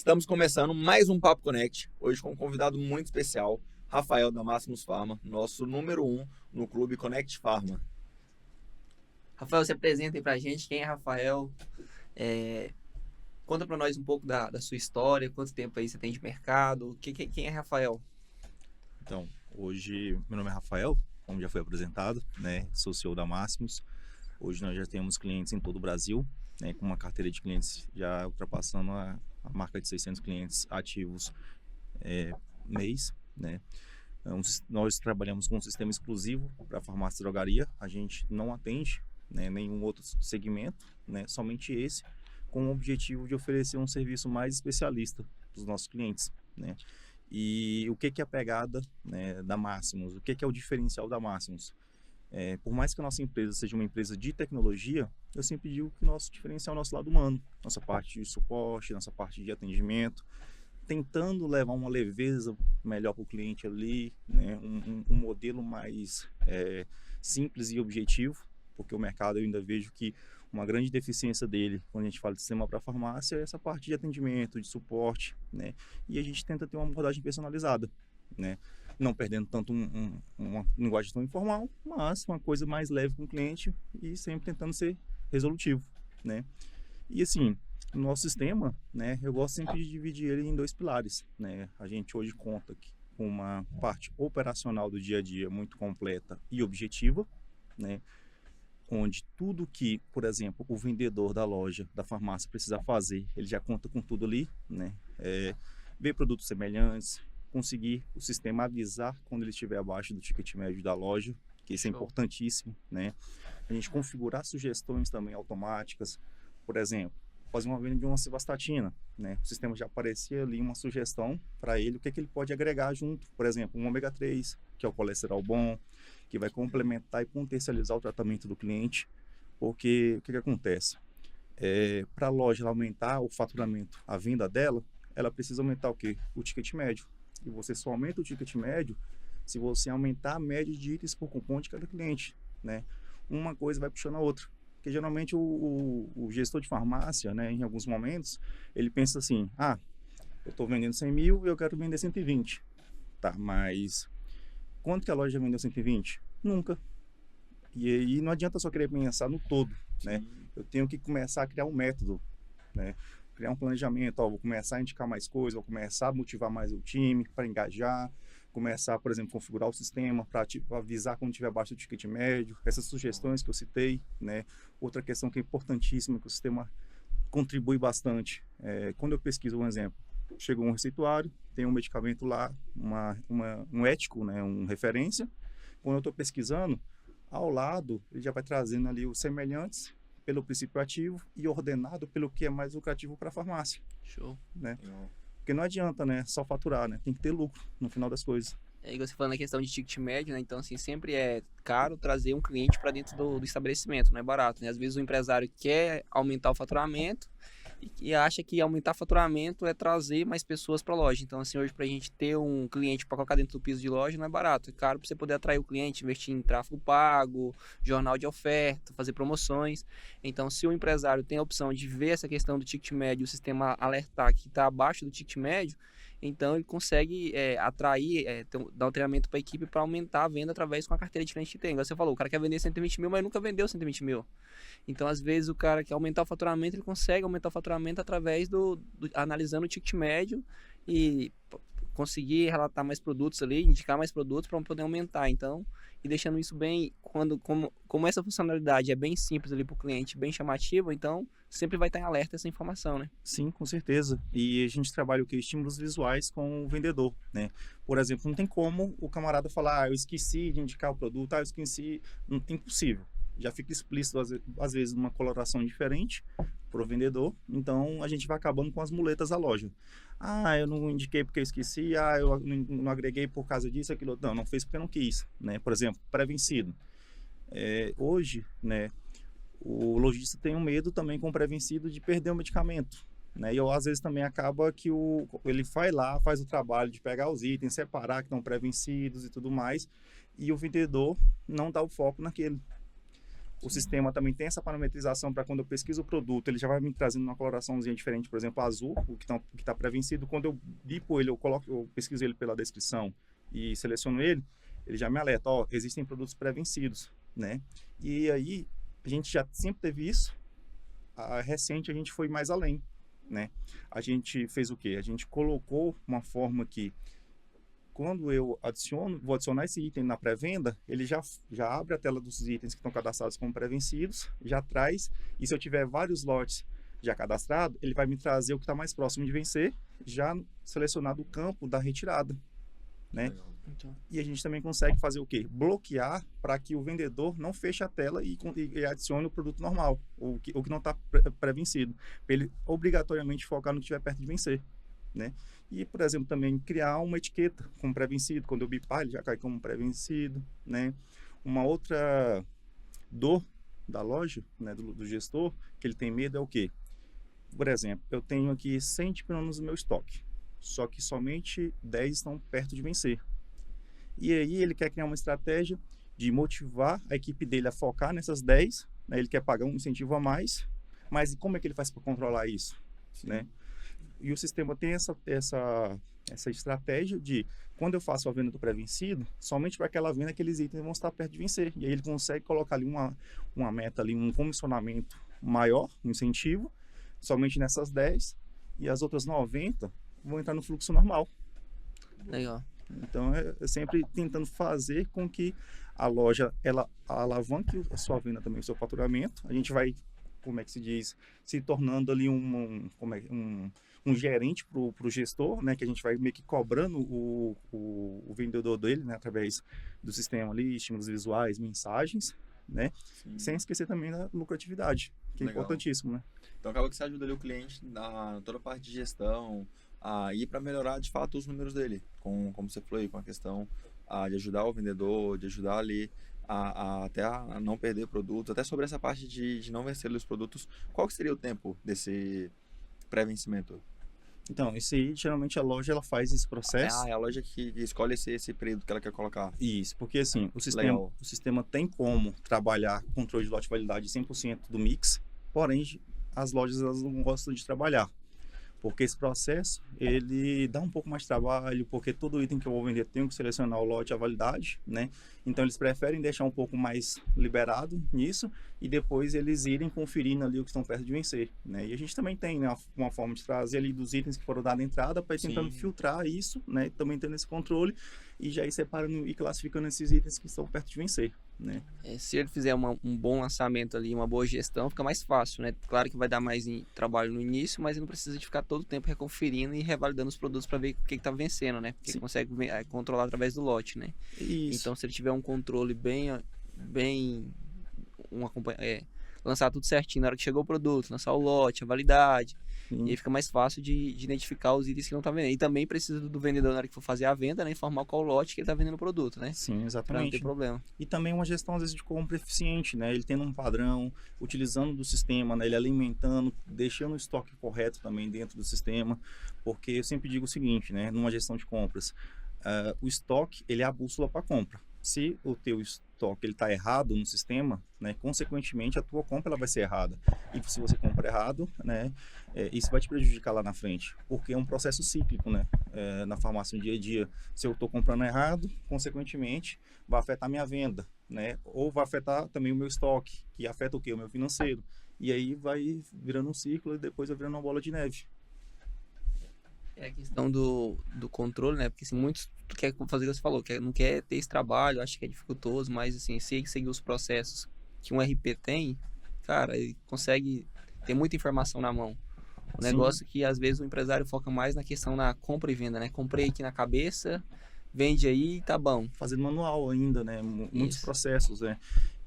Estamos começando mais um Papo Connect, hoje com um convidado muito especial, Rafael da Máximos Pharma, nosso número 1 no Clube Connect Pharma. Rafael, se apresenta aí pra gente, quem é Rafael? Conta pra nós um pouco da sua história, quanto tempo aí você tem de mercado, quem é Rafael? Então, hoje meu nome é Rafael, como já foi apresentado, né? Sou CEO da Máximos. Hoje nós já temos clientes em todo o Brasil, né? Com uma carteira de clientes já ultrapassando a marca de 600 clientes ativos mês, né? Nós trabalhamos com um sistema exclusivo para farmácia e drogaria. A gente não atende, né, nenhum outro segmento, né? Somente esse, com o objetivo de oferecer um serviço mais especialista para os nossos clientes, né? E o que é a pegada, né, da Máximos? O que é o diferencial da Máximos? Por mais que a nossa empresa seja uma empresa de tecnologia, eu sempre digo que o nosso diferencial é o nosso lado humano, nossa parte de suporte, nossa parte de atendimento, tentando levar uma leveza melhor para o cliente ali, né, um modelo mais simples e objetivo, porque o mercado eu ainda vejo que uma grande deficiência dele, quando a gente fala de sistema para farmácia, é essa parte de atendimento, de suporte, né? E a gente tenta ter uma abordagem personalizada, né? Não perdendo tanto uma linguagem tão informal, mas uma coisa mais leve com o cliente e sempre tentando ser resolutivo, né? E assim, no nosso sistema, né, eu gosto sempre de dividir ele em dois pilares, né? A gente hoje conta com uma parte operacional do dia a dia muito completa e objetiva, né? Onde tudo que, por exemplo, o vendedor da loja, da farmácia precisa fazer, ele já conta com tudo ali, né? Ver produtos semelhantes, conseguir o sistema avisar quando ele estiver abaixo do ticket médio da loja, que isso é Show. importantíssimo, né? A gente configurar sugestões também automáticas, por exemplo, fazer uma venda de uma civastatina, né? O sistema já aparecia ali uma sugestão para ele, o que ele pode agregar junto, por exemplo, um ômega 3, que é o colesterol bom, que vai complementar e potencializar o tratamento do cliente, porque o que acontece? Para a loja ela aumentar o faturamento, a venda dela, ela precisa aumentar o quê? O ticket médio. E você só aumenta o ticket médio se você aumentar a média de itens por cupom de cada cliente, né? Uma coisa vai puxando a outra. Porque geralmente o gestor de farmácia, né, em alguns momentos, ele pensa assim, eu estou vendendo 100 mil e eu quero vender 120. Tá, mas quanto que a loja vendeu 120? Nunca. E aí não adianta só querer pensar no todo, né? Eu tenho que começar a criar um método, né? Criar um planejamento, vou começar a indicar mais coisas, vou começar a motivar mais o time para engajar, começar, por exemplo, configurar o sistema para avisar quando tiver abaixo do ticket médio, essas sugestões que eu citei, né? Outra questão que é importantíssima, que o sistema contribui bastante, quando eu pesquiso um exemplo, chegou um receituário, tem um medicamento lá, um ético, né, um referência, quando eu estou pesquisando, ao lado ele já vai trazendo ali os semelhantes pelo princípio ativo e ordenado pelo que é mais lucrativo para a farmácia, Show. né? Porque não adianta, né, só faturar, né? Tem que ter lucro no final das coisas. É igual você falando na questão de ticket médio, né? Então, assim, sempre é caro trazer um cliente para dentro do estabelecimento, não é barato, né? Às vezes o empresário quer aumentar o faturamento e acha que aumentar o faturamento é trazer mais pessoas para a loja. Então, assim, hoje para a gente ter um cliente para colocar dentro do piso de loja não é barato. É caro para você poder atrair o cliente, investir em tráfego pago, jornal de oferta, fazer promoções. Então, se o empresário tem a opção de ver essa questão do ticket médio, o sistema alertar que está abaixo do ticket médio, então ele consegue atrair, dar um treinamento para a equipe para aumentar a venda através com a carteira de cliente que tem. Igual você falou, o cara quer vender 120 mil, mas nunca vendeu 120 mil. Então, às vezes, o cara quer aumentar o faturamento, ele consegue aumentar o faturamento através analisando o ticket médio e conseguir relatar mais produtos ali, indicar mais produtos para poder aumentar. Então, e deixando isso bem, como essa funcionalidade é bem simples ali para o cliente, bem chamativa, então sempre vai estar em alerta essa informação, né? Sim, com certeza. E a gente trabalha o que? Estímulos visuais com o vendedor, né? Por exemplo, não tem como o camarada falar, eu esqueci de indicar o produto, eu esqueci. Impossível. Já fica explícito, às vezes, uma coloração diferente para o vendedor. Então, a gente vai acabando com as muletas da loja. Eu não indiquei porque eu esqueci. Eu não agreguei por causa disso, aquilo. Não fez porque não quis, né? Por exemplo, pré-vencido. Hoje, né? O lojista tem um medo também com o pré-vencido de perder o medicamento, né? E às vezes também acaba que ele vai lá, faz o trabalho de pegar os itens, separar que estão pré-vencidos e tudo mais, e o vendedor não dá o foco naquele. O sistema também tem essa parametrização para quando eu pesquiso o produto, ele já vai me trazendo uma coloraçãozinha diferente, por exemplo, azul, o que tá pré-vencido. Quando eu bipo ele, eu pesquiso ele pela descrição e seleciono ele, ele já me alerta, ó, existem produtos pré-vencidos, né? E aí, a gente já sempre teve isso. Recente, a gente foi mais além, né? A gente fez o quê? A gente colocou uma forma que, quando eu vou adicionar esse item na pré-venda, ele já abre a tela dos itens que estão cadastrados como pré-vencidos, já traz, e se eu tiver vários lotes já cadastrados, ele vai me trazer o que está mais próximo de vencer, já selecionado o campo da retirada, né? Então, E a gente também consegue fazer o quê? Bloquear para que o vendedor não feche a tela e adicione o produto normal, o que não está pré-vencido, para ele obrigatoriamente focar no que estiver perto de vencer, né? E, por exemplo, também criar uma etiqueta como pré-vencido. Quando eu bipar, ele já cai como pré-vencido, né? Uma outra dor da loja, né, do gestor, que ele tem medo é o quê? Por exemplo, eu tenho aqui 100 dipirônios no meu estoque, só que somente 10 estão perto de vencer. E aí ele quer criar uma estratégia de motivar a equipe dele a focar nessas 10, né? Ele quer pagar um incentivo a mais, mas como é que ele faz para controlar isso, né? E o sistema tem essa estratégia de, quando eu faço a venda do pré-vencido, somente para aquela venda aqueles itens vão estar perto de vencer. E aí ele consegue colocar ali uma meta, ali, um comissionamento maior, um incentivo, somente nessas 10, e as outras 90 vão entrar no fluxo normal. legal. Então, é sempre tentando fazer com que a loja, ela alavanque a sua venda também, o seu faturamento. A gente vai, como é que se diz, se tornando ali um gerente para o gestor, né? Que a gente vai meio que cobrando o vendedor dele, né? Através do sistema ali, estímulos visuais, mensagens, né? Sim. Sem esquecer também da lucratividade, que é Legal. importantíssimo, né? Então acaba que você ajuda ali o cliente na toda a parte de gestão, aí para melhorar de fato os números dele, como você falou aí, com a questão de ajudar o vendedor, de ajudar ali até a não perder produto, até sobre essa parte de não vencer os produtos. Qual que seria o tempo desse pré-vencimento? Então, isso aí, geralmente a loja ela faz esse processo. É a loja que escolhe esse período que ela quer colocar. Isso, porque assim, Legal. o sistema tem como trabalhar controle de lote de validade 100% do mix, porém as lojas elas não gostam de trabalhar, porque esse processo ele dá um pouco mais de trabalho, porque todo item que eu vou vender tem que selecionar o lote e a validade, né? Então eles preferem deixar um pouco mais liberado nisso e depois eles irem conferindo ali o que estão perto de vencer, né? E a gente também tem, né, uma forma de trazer ali dos itens que foram dados à entrada para ir tentando filtrar isso, né? Também tendo esse controle e já ir separando e classificando esses itens que estão perto de vencer, né? Se ele fizer um bom lançamento ali, uma boa gestão, fica mais fácil, né? Claro que vai dar mais trabalho no início, mas ele não precisa de ficar todo o tempo reconferindo e revalidando os produtos para ver o que está vencendo, né? Porque ele consegue controlar através do lote, né? Isso. Então, se ele tiver um controle lançar tudo certinho na hora que chegou o produto, lançar o lote, a validade, Sim. e aí fica mais fácil de identificar os itens que não tá vendendo. E também precisa do vendedor na hora que for fazer a venda, né, informar qual lote que ele tá vendendo o produto, né? Sim, Pra não exatamente. ter problema. E também uma gestão, às vezes, de compra eficiente, né? Ele tendo um padrão, utilizando do sistema, né? Ele alimentando, deixando o estoque correto também dentro do sistema, porque eu sempre digo o seguinte, né? Numa gestão de compras, o estoque, ele é a bússola para compra. Se o teu estoque ele está errado no sistema, né, consequentemente a tua compra ela vai ser errada. E se você compra errado, né, isso vai te prejudicar lá na frente, porque é um processo cíclico, né, na farmácia no dia a dia. Se eu estou comprando errado, consequentemente vai afetar minha venda, né, ou vai afetar também o meu estoque, que afeta o quê? O meu financeiro. E aí vai virando um ciclo e depois vai virando uma bola de neve. É a questão do controle, né? Porque assim, muitos quer fazer o que você falou, não quer ter esse trabalho, acha que é dificultoso, mas assim, se ele seguir os processos que um RP tem, cara, ele consegue ter muita informação na mão. O negócio é que às vezes o empresário foca mais na questão da compra e venda, né? Comprei aqui na cabeça, vende aí, tá bom. Fazendo manual ainda, né? Muitos Isso. processos, né?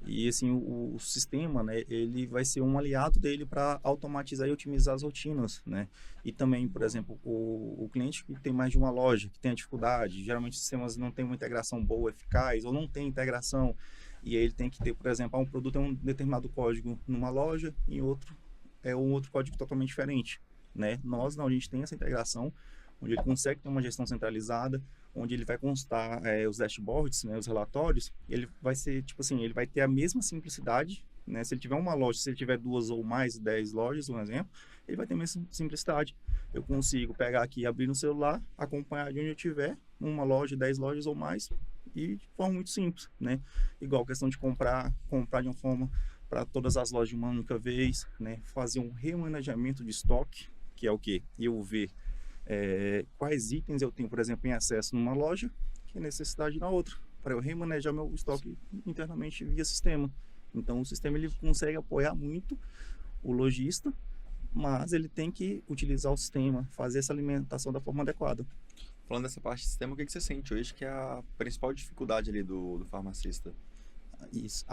E assim, o sistema, né, ele vai ser um aliado dele para automatizar e otimizar as rotinas, né? E também, por exemplo, o cliente que tem mais de uma loja, que tem a dificuldade, geralmente os sistemas não têm uma integração boa, eficaz, ou não tem integração, e aí ele tem que ter, por exemplo, um produto é um determinado código numa loja, e outro é um outro código totalmente diferente, né? Nós não, a gente tem essa integração, onde ele consegue ter uma gestão centralizada, onde ele vai constar os dashboards, né, os relatórios, ele vai ser, tipo assim, ele vai ter a mesma simplicidade né? Se ele tiver uma loja, se ele tiver 2 ou mais 10 lojas, um exemplo, ele vai ter mais simplicidade. Eu consigo pegar aqui, abrir no celular, acompanhar de onde eu tiver, uma loja, 10 lojas ou mais, e de forma muito simples, né? Igual a questão de comprar de uma forma para todas as lojas de uma única vez, né? Fazer um remanejamento de estoque, que é o quê? Eu ver quais itens eu tenho, por exemplo, em acesso numa loja, que é necessidade na outra, para eu remanejar meu estoque internamente via sistema. Então, o sistema ele consegue apoiar muito o lojista, mas ele tem que utilizar o sistema, fazer essa alimentação da forma adequada. Falando dessa parte de sistema, o que você sente hoje que é a principal dificuldade ali do farmacista? Isso,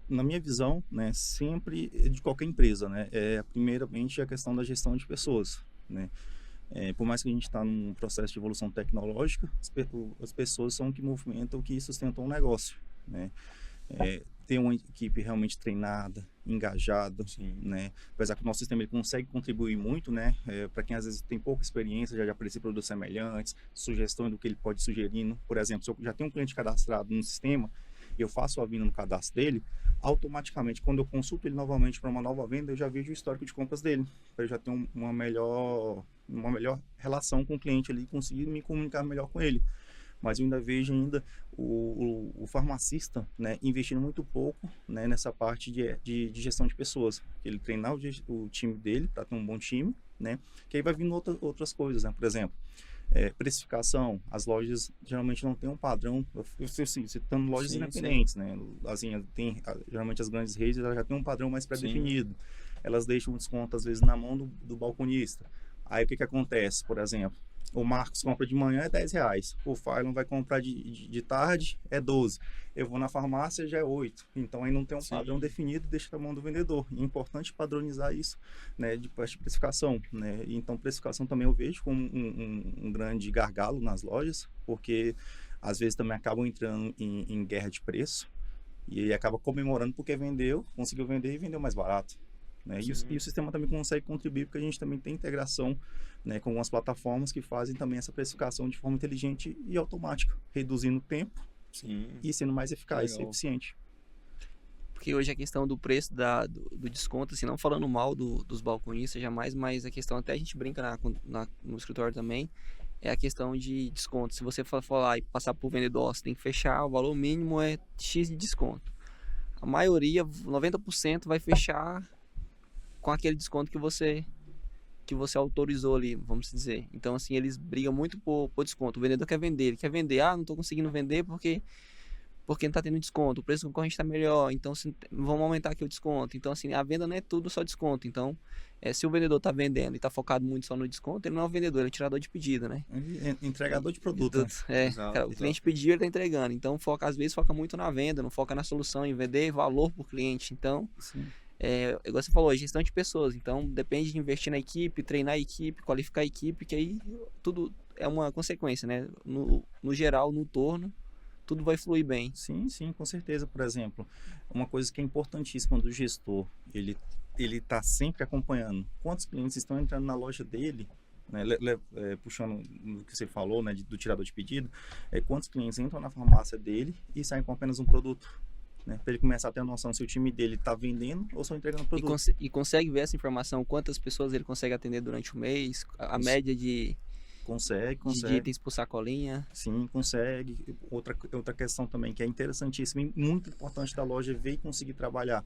na minha visão, né, sempre de qualquer empresa, né, primeiramente a questão da gestão de pessoas, né. Por mais que a gente está num processo de evolução tecnológica, as pessoas são que movimentam, que sustentam o negócio, né. Ter uma equipe realmente treinada, engajada, né? Apesar que o nosso sistema ele consegue contribuir muito, né? Para quem às vezes tem pouca experiência, já aparece produtos semelhantes, sugestões do que ele pode sugerindo. Por exemplo, se eu já tenho um cliente cadastrado no sistema, eu faço a venda no cadastro dele, automaticamente, quando eu consulto ele novamente para uma nova venda, eu já vejo o histórico de compras dele, para eu já ter uma melhor relação com o cliente ali, conseguir me comunicar melhor com ele. Mas eu ainda vejo o farmacista, né, investindo muito pouco, né, nessa parte de gestão de pessoas. Ele treinar o time dele para ter um bom time, né, que aí vai vindo outras coisas, né, por exemplo, precificação. As lojas geralmente não tem um padrão, eu sei assim, citando lojas independentes, né, assim, geralmente as grandes redes elas já tem um padrão mais pré-definido. Elas deixam um desconto às vezes na mão do balconista. Aí o que acontece, por exemplo? O Marcos compra de manhã é R$10. O Phylon vai comprar de tarde é 12. Eu vou na farmácia já é 8. Então aí não tem um padrão definido, deixa na mão do vendedor. E é importante padronizar isso, né, de precificação, né? Então precificação também eu vejo como um grande gargalo nas lojas, porque às vezes também acabam entrando em guerra de preço e aí acaba comemorando porque conseguiu vender e vendeu mais barato. Né? E o sistema também consegue contribuir porque a gente também tem integração, né, com algumas plataformas que fazem também essa precificação de forma inteligente e automática, reduzindo o tempo e sendo mais eficaz e eficiente. Porque hoje a questão do preço do desconto, assim, não falando mal dos balconistas jamais, mas a questão, até a gente brinca no escritório também, é a questão de desconto. Se você for lá e passar por vendedor, você tem que fechar, o valor mínimo é X de desconto. A maioria, 90%, vai fechar com aquele desconto que você autorizou ali, vamos dizer. Então, assim, eles brigam muito por desconto. O vendedor quer vender, ele quer vender. Não estou conseguindo vender porque não está tendo desconto. O preço concorrente está melhor, então vamos aumentar aqui o desconto. Então, assim, a venda não é tudo só desconto. Então, se o vendedor está vendendo e está focado muito só no desconto, ele não é um vendedor, ele é um tirador de pedido, né? Entregador de produto. Né? O cliente pediu, ele está entregando. Então, às vezes foca muito na venda, não foca na solução, em vender valor para o cliente. Então... igual você falou, gestão de pessoas, então depende de investir na equipe, treinar a equipe, qualificar a equipe, que aí tudo é uma consequência, né? No geral, no torno, tudo vai fluir bem. Sim, com certeza. Por exemplo, uma coisa que é importantíssima do gestor, ele está sempre acompanhando quantos clientes estão entrando na loja dele, né? Puxando o que você falou, né, do tirador de pedido, quantos clientes entram na farmácia dele e saem com apenas um produto. Né, para ele começar a ter a noção se o time dele está vendendo ou só entregando produto. E consegue ver essa informação, quantas pessoas ele consegue atender durante o mês, a média de itens por sacolinha. Sim, consegue. Outra questão também que é interessantíssima e muito importante da loja é ver e conseguir trabalhar.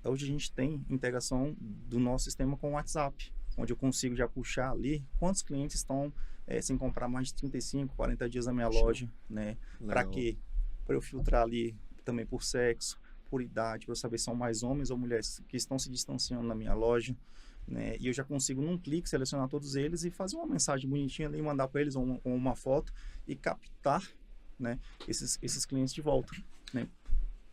Hoje a gente tem integração do nosso sistema com o WhatsApp, onde eu consigo já puxar ali quantos clientes estão sem comprar mais de 35, 40 dias na minha loja, né? Para quê? Para eu filtrar ali também por sexo, por idade, para eu saber se são mais homens ou mulheres que estão se distanciando na minha loja, né? E eu já consigo num clique selecionar todos eles e fazer uma mensagem bonitinha ali, mandar para eles uma foto e captar, né, esses clientes de volta, né?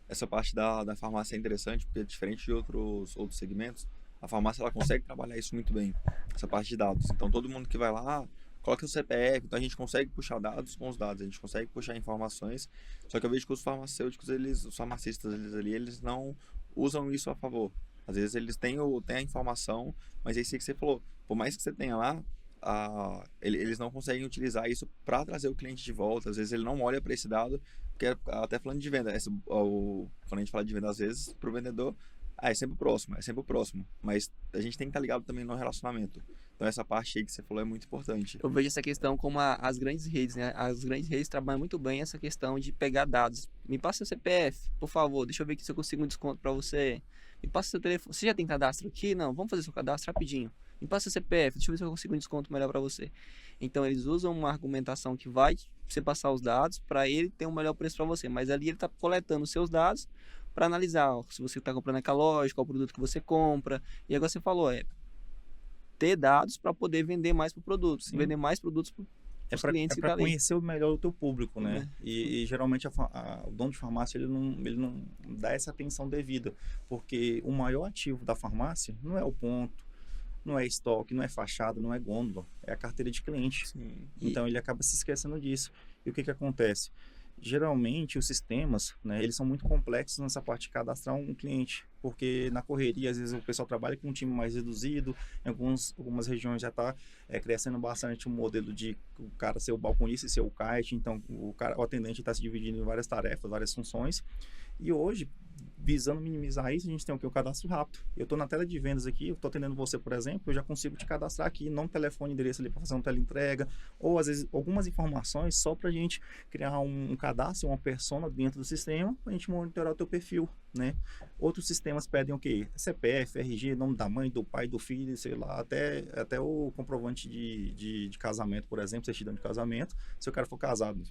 Essa parte da farmácia é interessante porque diferente de outros segmentos, a farmácia ela consegue trabalhar isso muito bem, essa parte de dados. Então todo mundo que vai lá coloca o CPF, então a gente consegue puxar dados com os dados, a gente consegue puxar informações, só que eu vejo que os farmacêuticos, os farmacistas eles não usam isso a favor. Às vezes eles têm a informação, mas é isso que você falou, por mais que você tenha lá, eles não conseguem utilizar isso para trazer o cliente de volta. Às vezes ele não olha para esse dado, porque até falando de venda, quando a gente fala de venda, às vezes, para o vendedor, é sempre o próximo, é sempre o próximo. Mas a gente tem que estar ligado também no relacionamento. Então essa parte aí que você falou é muito importante. Eu vejo essa questão como as grandes redes, né? As grandes redes trabalham muito bem essa questão de pegar dados. Me passa seu CPF, por favor, deixa eu ver aqui se eu consigo um desconto para você. Me passa seu telefone. Você já tem cadastro aqui? Não, vamos fazer seu cadastro rapidinho. Me passa seu CPF, deixa eu ver se eu consigo um desconto melhor para você. Então eles usam uma argumentação que vai você passar os dados para ele ter um melhor preço para você. Mas ali ele está coletando os seus dados para analisar ó, se você está comprando naquela loja, qual produto que você compra. E agora você falou, ter dados para poder vender mais para o produto, vender mais produtos para os clientes que para tá ali. conhecer melhor o teu público, né? E geralmente o dono de farmácia ele não dá essa atenção devida, porque o maior ativo da farmácia não é o ponto, não é estoque, não é fachada, não é gôndola, é a carteira de cliente. Sim. Então ele acaba se esquecendo disso. E o que acontece? Geralmente os sistemas, né, eles são muito complexos nessa parte de cadastrar um cliente, porque na correria às vezes o pessoal trabalha com um time mais reduzido, em algumas regiões já está crescendo bastante um modelo de o cara ser o balconista e ser o kite, então o atendente está se dividindo em várias tarefas, várias funções, e hoje, visando minimizar isso, a gente tem o que? O cadastro rápido. Eu estou na tela de vendas aqui, eu estou atendendo você, por exemplo, eu já consigo te cadastrar aqui, nome, telefone, endereço ali para fazer uma teleentrega, ou às vezes algumas informações só para a gente criar um cadastro, uma persona dentro do sistema, para a gente monitorar o teu perfil, né? Outros sistemas pedem o quê? CPF, RG, nome da mãe, do pai, do filho, sei lá, até o comprovante de casamento, por exemplo, certidão de casamento, se o cara for casado.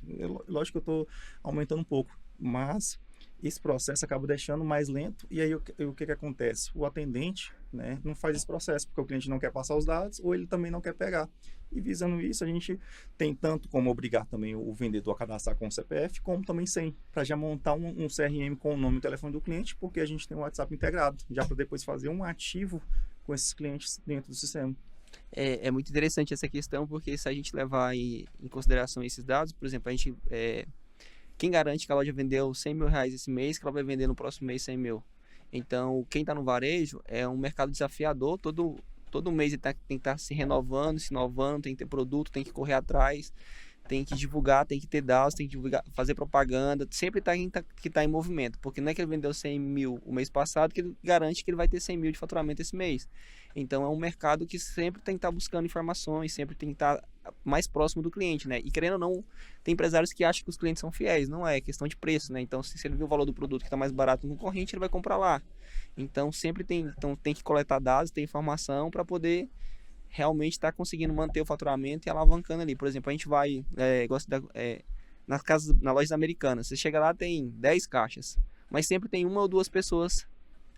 Lógico que eu estou aumentando um pouco, mas esse processo acaba deixando mais lento e aí o que acontece? O atendente, né, não faz esse processo porque o cliente não quer passar os dados ou ele também não quer pegar. E visando isso, a gente tem tanto como obrigar também o vendedor a cadastrar com o CPF, como também sem, para já montar um CRM com o nome e telefone do cliente, porque a gente tem o WhatsApp integrado, já para depois fazer um ativo com esses clientes dentro do sistema. É muito interessante essa questão, porque se a gente levar em consideração esses dados, por exemplo, a gente... quem garante que a loja vendeu 100 mil reais esse mês, que ela vai vender no próximo mês 100 mil? Então, quem está no varejo é um mercado desafiador, todo mês ele tem que estar se renovando, se inovando, tem que ter produto, tem que correr atrás, tem que divulgar, tem que ter dados, tem que divulgar, fazer propaganda, sempre que está em movimento, porque não é que ele vendeu 100 mil o mês passado que ele garante que ele vai ter 100 mil de faturamento esse mês. Então é um mercado que sempre tem que estar buscando informações, sempre tem que estar mais próximo do cliente, né? E querendo ou não, tem empresários que acham que os clientes são fiéis, não é questão de preço, né? Então se ele viu o valor do produto que está mais barato no concorrente, ele vai comprar lá. Então sempre tem que coletar dados, ter informação para poder realmente estar conseguindo manter o faturamento e alavancando ali. Por exemplo, a gente vai, na lojas americanas, você chega lá, tem 10 caixas, mas sempre tem uma ou duas pessoas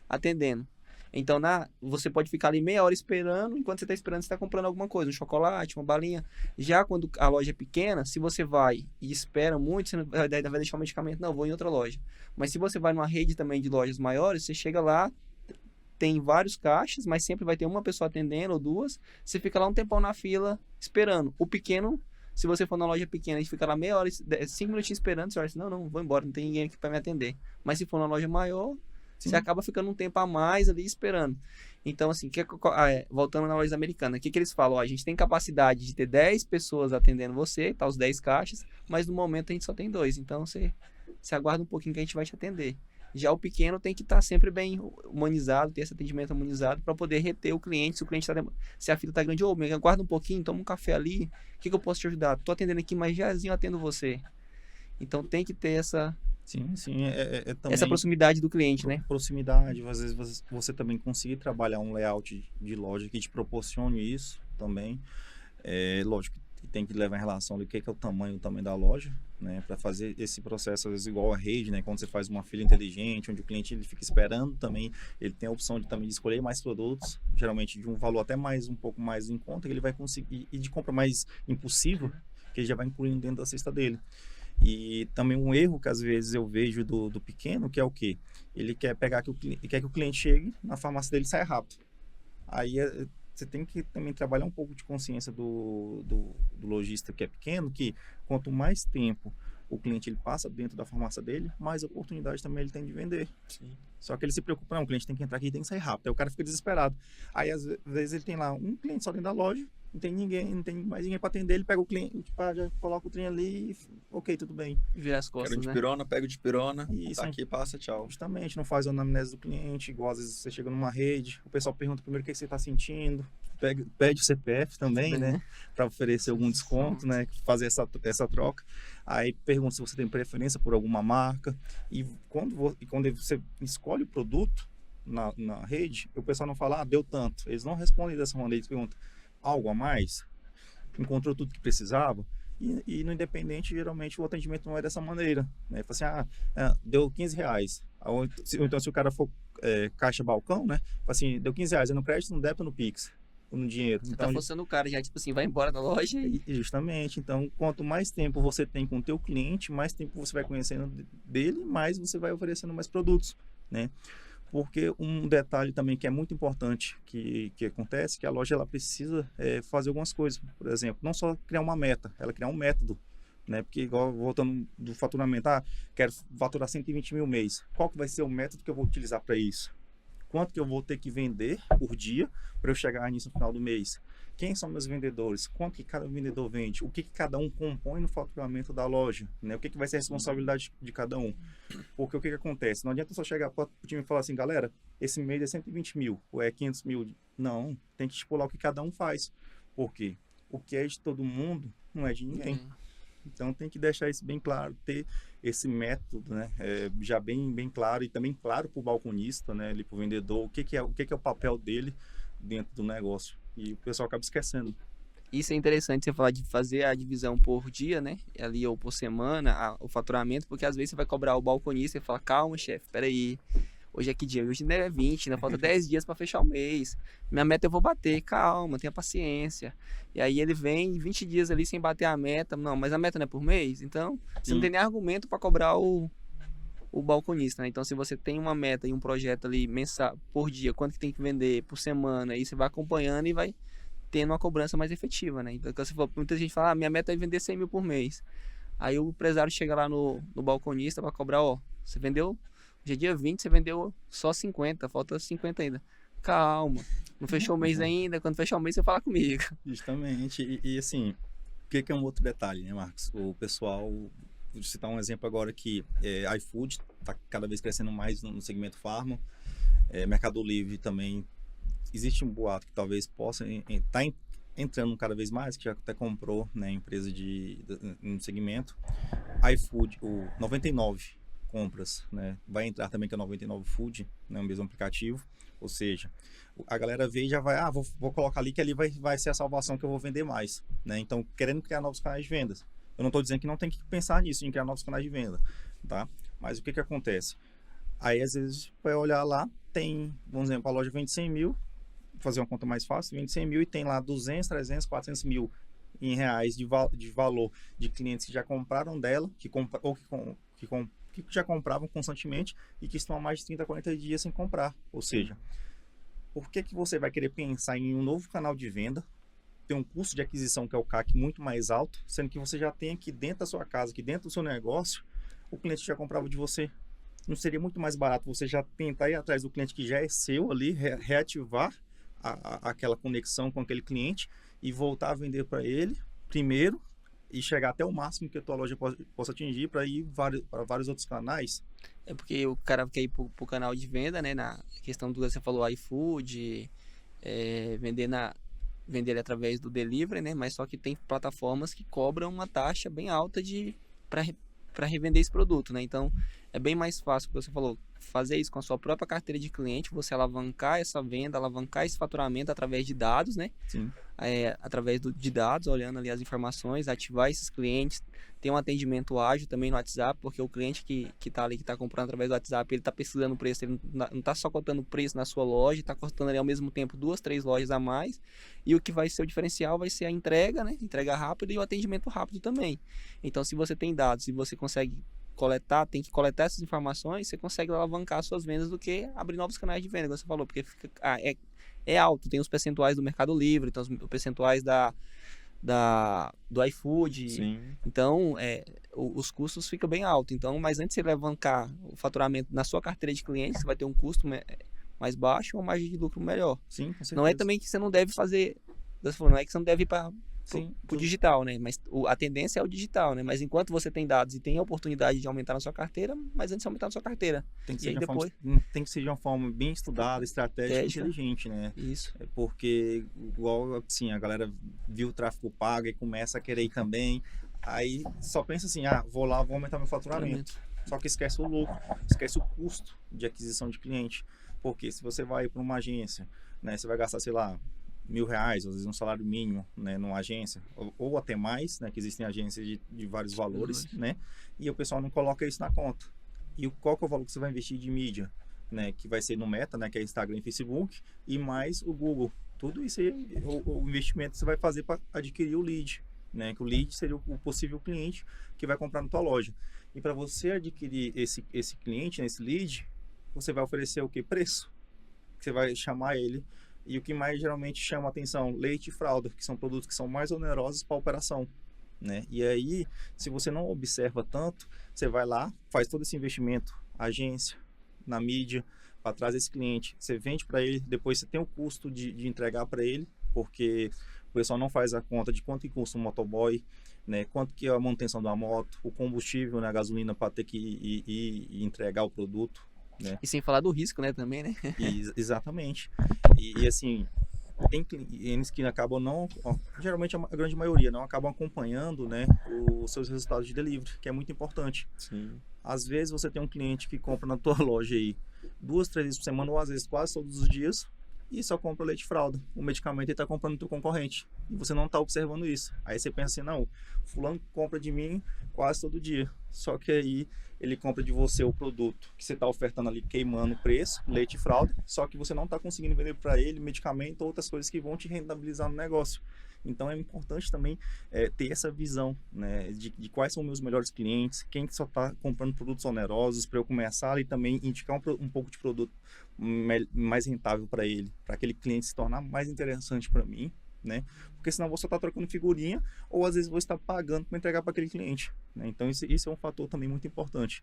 atendendo. Então, você pode ficar ali meia hora esperando, enquanto você está esperando, você está comprando alguma coisa, um chocolate, uma balinha. Já quando a loja é pequena, se você vai e espera muito, você não vai deixar o medicamento, não, vou em outra loja. Mas se você vai numa rede também de lojas maiores, você chega lá, tem vários caixas, mas sempre vai ter uma pessoa atendendo ou duas, você fica lá um tempão na fila esperando. O pequeno, se você for na loja pequena e fica lá meia hora, 5 minutinhos esperando, você vai dizer, não, vou embora, não tem ninguém aqui para me atender. Mas se for na loja maior, sim, você acaba ficando um tempo a mais ali esperando. Então, assim, voltando na loja americana, o que eles falam? Ó, a gente tem capacidade de ter 10 pessoas atendendo você, tá, os 10 caixas, mas no momento a gente só tem 2. Então, você aguarda um pouquinho que a gente vai te atender. Já o pequeno tem que estar sempre bem humanizado, ter esse atendimento humanizado para poder reter o cliente. Se o cliente se a fila está grande, aguarda um pouquinho, toma um café ali, o que eu posso te ajudar? Estou atendendo aqui, mas jazinho eu atendo você. Então tem que ter essa... Sim, também essa proximidade do cliente, né? Proximidade, às vezes você também conseguir trabalhar um layout de loja que te proporcione isso também. Lógico que tem que levar em relação do que é o tamanho da loja, né? Para fazer esse processo, às vezes igual a rede, né? Quando você faz uma fila inteligente, onde o cliente ele fica esperando também, ele tem a opção de escolher mais produtos, geralmente de um valor até um pouco mais em conta, que ele vai conseguir, e de compra mais impulsiva, que ele já vai incluindo dentro da cesta dele. E também um erro que às vezes eu vejo do pequeno, que é o quê? Ele quer quer que o cliente chegue na farmácia dele e saia rápido. Aí você tem que também trabalhar um pouco de consciência do lojista que é pequeno, que quanto mais tempo o cliente ele passa dentro da farmácia dele, mais oportunidade também ele tem de vender. Sim. Só que ele se preocupa, não, o cliente tem que entrar aqui e tem que sair rápido. Aí o cara fica desesperado. Aí às vezes ele tem lá um cliente só dentro da loja, não tem ninguém, não tem mais ninguém para atender, ele pega o cliente, já coloca o trem ali e, ok, tudo bem. Vira as Quero costas, de né? pirona, pego de pirona, Isso, tá aqui, passa, tchau. Justamente, não faz a anamnese do cliente, igual às vezes você chega numa rede, o pessoal pergunta primeiro o que você está sentindo, pede o CPF também, né, para oferecer algum desconto, né, fazer essa troca. Aí pergunta se você tem preferência por alguma marca, e quando você escolhe o produto na rede, o pessoal não fala, deu tanto. Eles não respondem dessa maneira, eles perguntam, algo a mais? Encontrou tudo que precisava? E no independente, geralmente, o atendimento não é dessa maneira, né? Fala assim, deu R$15. Então, se o cara for caixa balcão, né? Fala assim, deu R$15, é no crédito, no débito, no Pix, ou no dinheiro. Você Então, tá forçando o cara já, tipo assim, vai embora da loja e... Justamente. Então, quanto mais tempo você tem com o teu cliente, mais tempo você vai conhecendo dele, mais você vai oferecendo mais produtos, né? Porque um detalhe também que é muito importante que acontece, que a loja ela precisa fazer algumas coisas. Por exemplo, não só criar uma meta, ela criar um método, né? Porque, igual, voltando do faturamento, quero faturar 120 mil mês. Qual que vai ser o método que eu vou utilizar para isso? Quanto que eu vou ter que vender por dia para eu chegar nisso no final do mês? Quem são meus vendedores? Quanto que cada vendedor vende? O que cada um compõe no faturamento da loja? Né? O que vai ser a responsabilidade de cada um? Porque o que acontece? Não adianta só chegar para o time e falar assim, galera, esse mês é 120 mil ou é 500 mil. Não, tem que estipular o que cada um faz. Por quê? O que é de todo mundo não é de ninguém. Então tem que deixar isso bem claro, ter esse método, né, já bem claro, e também claro para o balconista, né, para o vendedor, o que é o papel dele dentro do negócio. E o pessoal acaba esquecendo. Isso é interessante você falar de fazer a divisão por dia, né? Ali ou por semana, o faturamento, porque às vezes você vai cobrar o balconista e fala, calma, chefe, peraí. Hoje é que dia? Hoje ainda é 20, ainda falta 10 dias para fechar o mês. Minha meta eu vou bater, calma, tenha paciência. E aí ele vem 20 dias ali sem bater a meta. Não, mas a meta não é por mês? Então, você não tem nem argumento para cobrar o balconista, né? Então, se você tem uma meta e um projeto ali mensal, por dia, quanto que tem que vender por semana, aí você vai acompanhando e vai tendo uma cobrança mais efetiva, né? Então, muita gente fala, minha meta é vender 100 mil por mês. Aí o empresário chega lá no balconista para cobrar, você vendeu... Hoje é dia 20, você vendeu só 50, falta 50 ainda. Calma, não fechou o mês ainda, quando fechar o mês você fala comigo. Justamente, e assim, o que é um outro detalhe, né, Marcos? O pessoal, vou citar um exemplo agora que iFood está cada vez crescendo mais no segmento farma, Mercado Livre também, existe um boato que talvez possa estar entrando cada vez mais, que já até comprou, né, empresa no segmento, iFood, o 99 compras, né? Vai entrar também que é 99 Food, né? O mesmo aplicativo, ou seja, a galera vê e já vai, vou colocar ali que ali vai ser a salvação que eu vou vender mais, né? Então, querendo criar novos canais de vendas. Eu não estou dizendo que não tem que pensar nisso, em criar novos canais de venda, tá? Mas o que acontece? Aí, às vezes, vai olhar lá, vamos dizer, a loja vende 100 mil, fazer uma conta mais fácil, vende 100 mil e tem lá 200, 300, 400 mil em reais de valor de clientes que já compraram dela, que já compravam constantemente e que estão há mais de 30, 40 dias sem comprar. Ou seja, por que você vai querer pensar em um novo canal de venda, ter um custo de aquisição que é o CAC muito mais alto, sendo que você já tem aqui dentro da sua casa, aqui dentro do seu negócio, o cliente já comprava de você? Não seria muito mais barato você já tentar ir atrás do cliente que já é seu ali, reativar aquela conexão com aquele cliente e voltar a vender para ele primeiro, e chegar até o máximo que a tua loja possa atingir para ir para vários outros canais? É porque o cara quer ir pro canal de venda, né? Na questão do que você falou, iFood, vender através do delivery, né? Mas só que tem plataformas que cobram uma taxa bem alta para revender esse produto, né? Então, é bem mais fácil, como você falou, fazer isso com a sua própria carteira de cliente, você alavancar essa venda, alavancar esse faturamento através de dados, né? Sim. Através de dados, olhando ali as informações, ativar esses clientes, ter um atendimento ágil também no WhatsApp, porque o cliente que está ali, que está comprando através do WhatsApp, ele está pesquisando o preço, ele não está só cotando o preço na sua loja, está cotando ali ao mesmo tempo 2, 3 lojas a mais, e o que vai ser o diferencial vai ser a entrega, né? Entrega rápida e o atendimento rápido também. Então, se você tem dados, se você consegue tem que coletar essas informações, você consegue alavancar suas vendas do que abrir novos canais de venda, como você falou, porque é alto, tem os percentuais do Mercado Livre, então os percentuais do iFood. Sim. Então os custos ficam bem altos. Então, mas antes de você alavancar o faturamento na sua carteira de clientes, você vai ter um custo mais baixo ou uma margem de lucro melhor. Sim, com certeza. Não é também que você não deve fazer você falou, não é que você não deve ir para Sim, o digital, né? Mas a tendência é o digital, né? Mas enquanto você tem dados e tem a oportunidade de aumentar na sua carteira, mas antes de aumentar na sua carteira. tem que E ser aí de uma depois, tem que ser de uma forma bem estudada, estratégica e Estratégica. inteligente, né? isso. É porque, igual assim, a galera viu o tráfego pago e começa a querer ir também. Aí só pensa assim, vou lá, vou aumentar meu faturamento. Só que esquece o lucro, esquece o custo de aquisição de cliente. Porque se você vai para uma agência, né, você vai gastar, sei lá, R$1.000, às vezes um salário mínimo, né, numa agência, ou até mais, né, que existem agências de vários valores, né, e o pessoal não coloca isso na conta. E qual que é o valor que você vai investir de mídia, né, que vai ser no Meta, né, que é Instagram e Facebook, e mais o Google. Tudo isso aí, o investimento que você vai fazer para adquirir o lead, né, que o lead seria o possível cliente que vai comprar na tua loja. E para você adquirir esse cliente, né, esse lead, você vai oferecer o que? Preço. Você vai chamar ele. E o que mais geralmente chama a atenção? Leite e fralda, que são produtos que são mais onerosos para a operação, né? E aí, se você não observa tanto, você vai lá, faz todo esse investimento, agência, na mídia, para trás desse cliente. Você vende para ele, depois você tem o custo de entregar para ele, porque o pessoal não faz a conta de quanto que custa um motoboy, né? Quanto que é a manutenção da moto, o combustível, né? A gasolina para ter que ir e entregar o produto, né? E sem falar do risco, né, também, né? Exatamente. E assim, tem clientes que acabam não, geralmente a grande maioria não acabam acompanhando, né, os seus resultados de delivery, que é muito importante. Sim. Às vezes você tem um cliente que compra na tua loja aí 2, 3 vezes por semana, ou às vezes quase todos os dias, e só compra leite e fralda. O medicamento ele está comprando do teu concorrente. E você não está observando isso. Aí você pensa assim, não, fulano compra de mim quase todo dia. Só que aí ele compra de você o produto que você está ofertando ali, queimando o preço, leite e fralda, só que você não está conseguindo vender para ele medicamento ou outras coisas que vão te rentabilizar no negócio. Então é importante também ter essa visão, né, de quais são meus melhores clientes, quem só está comprando produtos onerosos, para eu começar ali também indicar um pouco de produto mais rentável para ele, para aquele cliente se tornar mais interessante para mim, né? Porque senão você está trocando figurinha ou às vezes você está pagando para entregar para aquele cliente, né? Então isso é um fator também muito importante,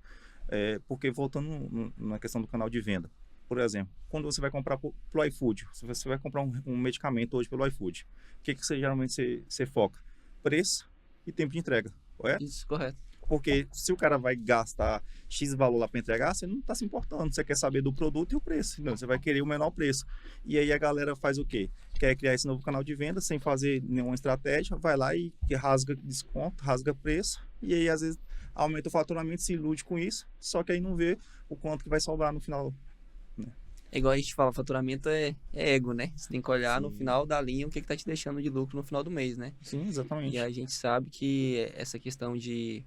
porque voltando na questão do canal de venda, por exemplo, quando você vai comprar pelo iFood, se você vai comprar um medicamento hoje pelo iFood, o que você geralmente você foca? Preço e tempo de entrega, correto? Isso, correto. Porque se o cara vai gastar X valor lá para entregar, você não está se importando. Você quer saber do produto e o preço. Não, você vai querer o menor preço. E aí a galera faz o quê? Quer criar esse novo canal de venda sem fazer nenhuma estratégia, vai lá e rasga desconto, rasga preço. E aí às vezes aumenta o faturamento, se ilude com isso. Só que aí não vê o quanto que vai sobrar no final. É igual a gente fala, faturamento é ego, né? Você tem que olhar no Sim. final da linha o que tá te deixando de lucro no final do mês, né? Sim, exatamente. E a gente sabe que essa questão de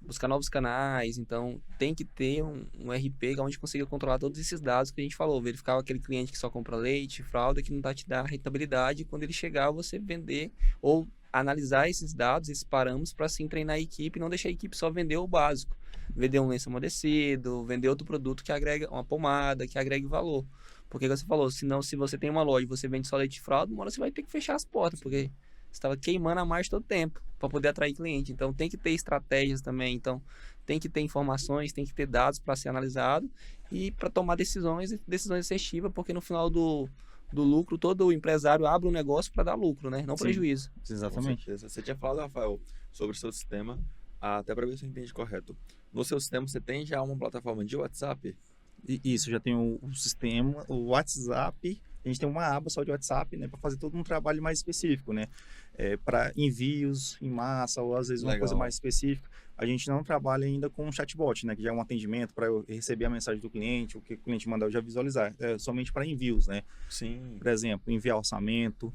buscar novos canais, então tem que ter um RP onde consiga controlar todos esses dados que a gente falou, verificar aquele cliente que só compra leite, fralda, que não tá te dando rentabilidade, e quando ele chegar você vender ou analisar esses dados, esses parâmetros para assim treinar a equipe e não deixar a equipe só vender o básico, vender um lenço umedecido, vender outro produto que agrega uma pomada, que agregue valor. Porque você falou, senão se você tem uma loja e você vende só leite e fralda, uma hora você vai ter que fechar as portas, porque você estava queimando a margem todo tempo para poder atrair cliente. Então tem que ter estratégias também. Então tem que ter informações, tem que ter dados para ser analisado e para tomar decisões assertivas, porque no final do lucro, todo empresário abre um negócio para dar lucro, né? Não Sim. prejuízo. Exatamente. Com certeza. Você tinha falado, Rafael, sobre o seu sistema, até para ver se eu entendi correto. No seu sistema, você tem já uma plataforma de WhatsApp? Isso, já tem o sistema, o WhatsApp. A gente tem uma aba só de WhatsApp, né, para fazer todo um trabalho mais específico, né, para envios em massa ou às vezes uma Legal. coisa mais específica. A gente não trabalha ainda com um chatbot, né, que já é um atendimento para eu receber a mensagem do cliente, o que o cliente mandar eu já visualizar. É somente para envios, né. Sim. Por exemplo, enviar orçamento,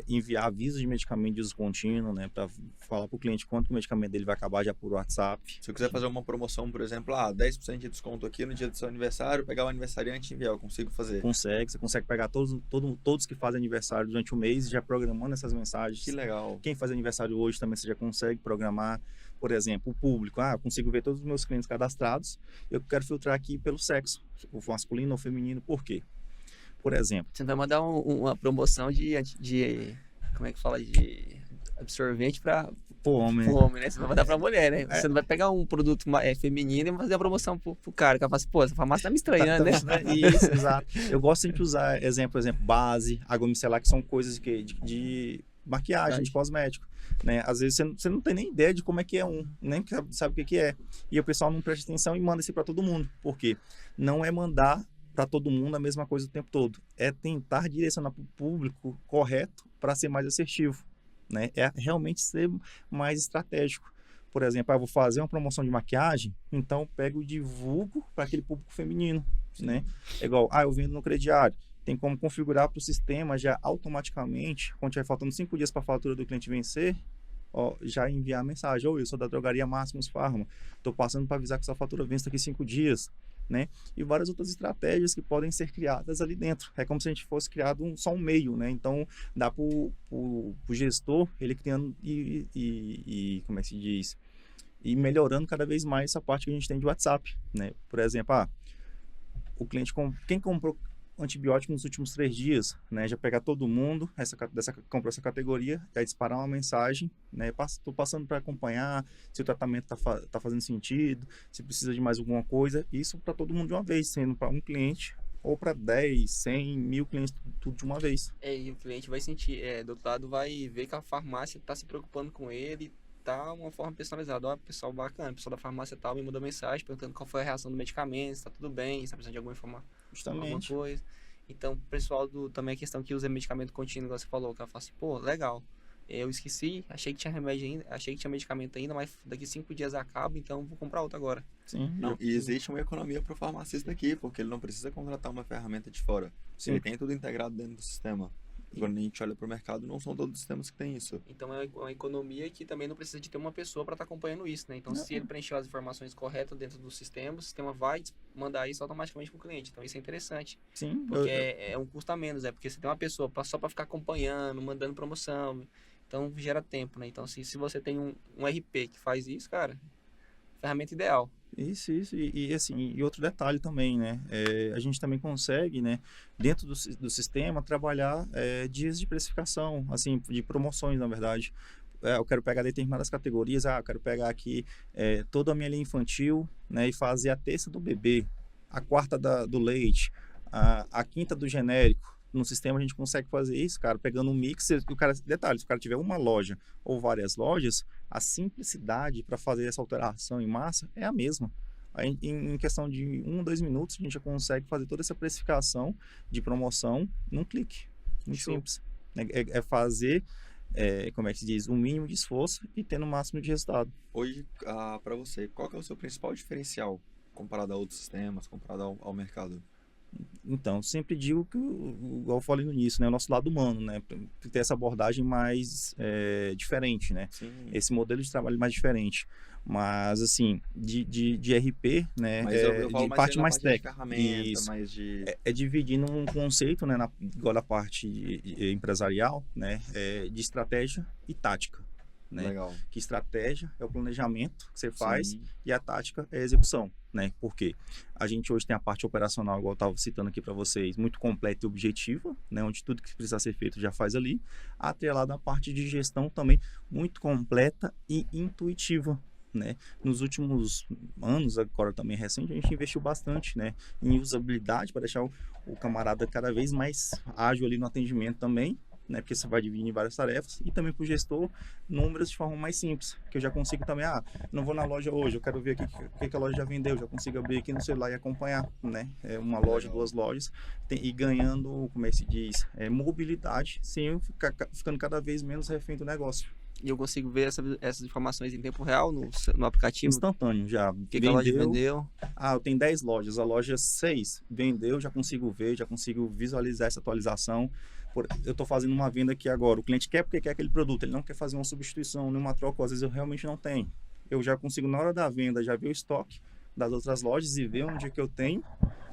enviar avisos de medicamento de uso contínuo, né, para falar para o cliente quanto o medicamento dele vai acabar já por WhatsApp. Se eu quiser fazer uma promoção, por exemplo, 10% de desconto aqui no dia do seu aniversário, pegar o aniversariante e enviar, eu consigo fazer. Você consegue pegar todos que fazem aniversário durante o mês e já programando essas mensagens. Que legal. Quem faz aniversário hoje também você já consegue programar. Por exemplo, o público. Eu consigo ver todos os meus clientes cadastrados. Eu quero filtrar aqui pelo sexo, o masculino ou feminino. Por quê? Por exemplo, Você vai mandar uma promoção de como é que fala? De Absorvente para Pô, homem, o homem, né? Você vai mandar pra mulher, né? É. Você não vai pegar um produto feminino e fazer a promoção pro cara. O cara fala assim, pô, essa farmácia tá me estranhando, né? Isso, exato. Eu gosto sempre de usar exemplo, base, água micelar, que são coisas de maquiagem, de cosmético, né? Às vezes você não tem nem ideia de como é que é nem sabe o que é. E o pessoal não presta atenção e manda isso para todo mundo. Por quê? Não é mandar para todo mundo a mesma coisa o tempo todo. É tentar direcionar para o público correto para ser mais assertivo, né? É realmente ser mais estratégico. Por exemplo, eu vou fazer uma promoção de maquiagem, então eu pego e divulgo para aquele público feminino, né? É igual, eu vendo no crediário. Tem como configurar para o sistema já automaticamente, quando tiver faltando 5 dias para a fatura do cliente vencer, já enviar a mensagem. Eu sou da drogaria Máximos Farma, estou passando para avisar que sua fatura vence daqui 5 dias, né? E várias outras estratégias que podem ser criadas ali dentro. É como se a gente fosse criado só um meio, né? Então, dá para o gestor, ele criando como é que se diz? E melhorando cada vez mais essa parte que a gente tem de WhatsApp, né? Por exemplo, o cliente, quem comprou antibiótico nos últimos 3 dias, né? Já pegar todo mundo, comprou essa categoria, já disparar uma mensagem, né? Estou passando para acompanhar se o tratamento tá fazendo sentido, se precisa de mais alguma coisa. Isso para todo mundo de uma vez, sendo para um cliente ou para 10, 100, 1000 clientes, tudo de uma vez. E o cliente vai sentir, do outro lado vai ver que a farmácia está se preocupando com ele, tá uma forma personalizada. Ó, pessoal bacana, o pessoal da farmácia tal me mandou mensagem perguntando qual foi a reação do medicamento, se tá tudo bem, se tá precisando de alguma informação, alguma coisa. Então, o pessoal também a questão que usa medicamento contínuo, igual você falou, que ela fala assim, pô, legal, eu esqueci, achei que tinha remédio ainda, achei que tinha medicamento ainda, mas daqui 5 dias acaba, então vou comprar outro agora. Sim. Não, e existe uma economia para o farmacista aqui, porque ele não precisa contratar uma ferramenta de fora. Sim. Ele tem tudo integrado dentro do sistema. Quando a gente olha para o mercado, não são todos os sistemas que tem isso. Então é uma economia que também não precisa de ter uma pessoa para estar acompanhando isso, né? Então se ele preencher as informações corretas dentro do sistema, o sistema vai mandar isso automaticamente para o cliente. Então isso é interessante. Sim. Porque é um custo a menos, porque você tem uma pessoa só para ficar acompanhando, mandando promoção. Então gera tempo, né? Então se você tem um RP que faz isso, cara, ferramenta ideal. Isso. E outro detalhe também, né? A gente também consegue, né, dentro do sistema, trabalhar dias de precificação, assim, de promoções, na verdade. Eu quero pegar determinadas categorias, eu quero pegar aqui toda a minha linha infantil, né, e fazer a terça do bebê, a quarta do leite, a quinta do genérico. No sistema a gente consegue fazer isso, cara, pegando um mix. Detalhe, se o cara tiver uma loja ou várias lojas, a simplicidade para fazer essa alteração em massa é a mesma. Aí, em questão de 1 ou 2 minutos, a gente já consegue fazer toda essa precificação de promoção num clique. Muito simples. É fazer, como é que se diz, o mínimo de esforço e ter no máximo de resultado. Hoje, para você, qual que é o seu principal diferencial comparado a outros sistemas, comparado ao mercado? Então, sempre digo que, igual eu falei no início, né, o nosso lado humano, né, ter essa abordagem mais diferente, né, Sim. Esse modelo de trabalho mais diferente, mas assim, de RP, né, mas eu falo de parte mais técnica, isso, mais de... dividindo um conceito, né, igual a parte empresarial, né, de estratégia e tática. Né? Legal. Que estratégia é o planejamento que você faz. Sim. E a tática é a execução, né? Porque a gente hoje tem a parte operacional, igual eu estava citando aqui para vocês, muito completa e objetiva, né? Onde tudo que precisa ser feito já faz ali, atrelado à parte de gestão também muito completa e intuitiva, né? Nos últimos anos, agora também recente, a gente investiu bastante, né, em usabilidade para deixar o camarada cada vez mais ágil ali no atendimento também, né, porque você vai dividir em várias tarefas, e também para o gestor números de forma mais simples, que eu já consigo também, não vou na loja hoje, eu quero ver o que a loja já vendeu, já consigo abrir aqui no celular e acompanhar, né, uma loja, 2 lojas, e ganhando, como é que se diz, mobilidade, sem ficando cada vez menos refém do negócio. E eu consigo ver essas informações em tempo real no aplicativo? Instantâneo, já. O que a loja vendeu? Eu tenho 10 lojas, a loja 6 vendeu, já consigo ver, já consigo visualizar essa atualização. Eu estou fazendo uma venda aqui agora, o cliente quer porque quer aquele produto, ele não quer fazer uma substituição, nenhuma troca, às vezes eu realmente não tenho. Eu já consigo, na hora da venda, já ver o estoque das outras lojas e ver onde é que eu tenho,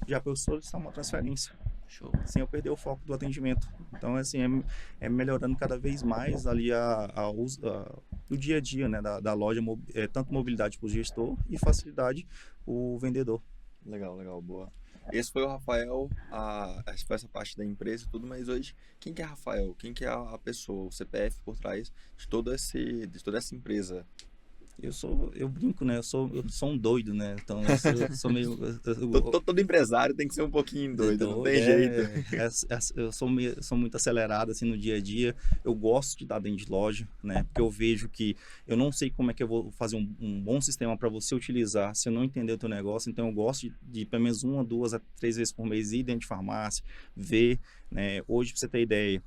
já para eu solicitar uma transferência. Show. Sem eu perder o foco do atendimento. Então, assim, melhorando cada vez mais ali o dia a dia, né, da loja, tanto mobilidade para o gestor e facilidade para o vendedor. Legal, boa. esse foi o Rafael, essa foi essa parte da empresa e tudo, mas hoje, quem que é Rafael? Quem que é a pessoa, o CPF por trás de toda essa empresa? Eu brinco, né? Eu sou um doido, né? Então eu sou meio. Todo empresário tem que ser um pouquinho doido, não Doido, tem jeito. eu sou muito acelerado assim no dia a dia. Eu gosto de estar dentro de loja, né? Porque eu vejo que eu não sei como é que eu vou fazer um bom sistema para você utilizar se eu não entender o teu negócio. Então eu gosto de pelo menos 1, 2 a 3 vezes por mês ir dentro de farmácia, ver, né? Hoje, para você ter ideia,